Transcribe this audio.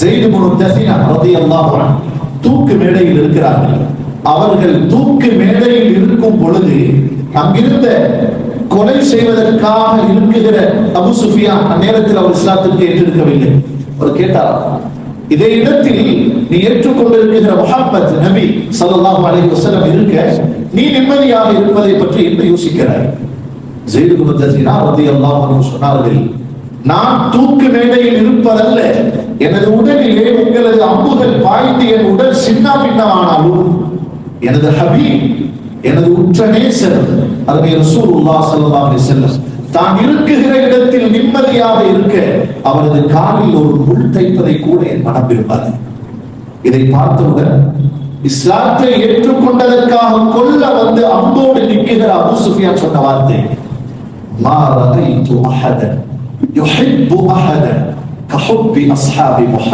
Zaid இப்னு தஸீனா ரலியல்லாஹு அன்ஹு தூக்கு மேடையில் இருக்கிறார்கள். அவர்கள் தூக்கு மேடையில் இருக்கும் பொழுது அங்கிருந்த கொலை செய்வதற்காக இருக்குகிற அபூ சுஃபியான் அந்நேரத்தில் அவர் இஸ்லாத்திற்கு ஏற்றிருக்கவில்லை. அவர் கேட்டார், இதே இடத்தில் நீ ஏற்றுக்கொண்டிருக்கிற முஹம்மத் நபி ஸல்லல்லாஹு அலைஹி வஸல்லம் இருக்க நீ நிம்மதியாக இருப்பதை பற்றி என்ன யோசிக்கிறாய்? ஸைத் இப்னு தஸீனா ரலியல்லாஹு அன்ஹு சொன்னார்கள், நான் தூக்கு மேடையில் இருப்பதல்ல, எனது உடலிலே உங்களது அம்புகள் பாய்ந்து என் உடல் சின்ன பின்னமானாலும் எனது ஹபீப், எனது உற்ற நேசர் அருமை ரசூலுல்லாஹ் ஸல்லல்லாஹு அலைஹி வஸல்லம் தான் இருக்குகிற இடத்தில் நிம்மதியாக இருக்க அவரது காலில் ஒரு முள் தைப்பதை கூட என் மனம் விரும்பாது. இதை பார்த்தவுடன் இஸ்லாத்தை ஏற்றுக்கொண்டதற்காக கொல்ல வந்து அம்போடு நிற்கிற அபூ சுஃபியான் சொன்ன வார்த்தை, மா ரஅய்து அஹதன் யுஹிப்பு அஹதன் கஹுப்பி அஸ்ஹாபி முஹம்மத்.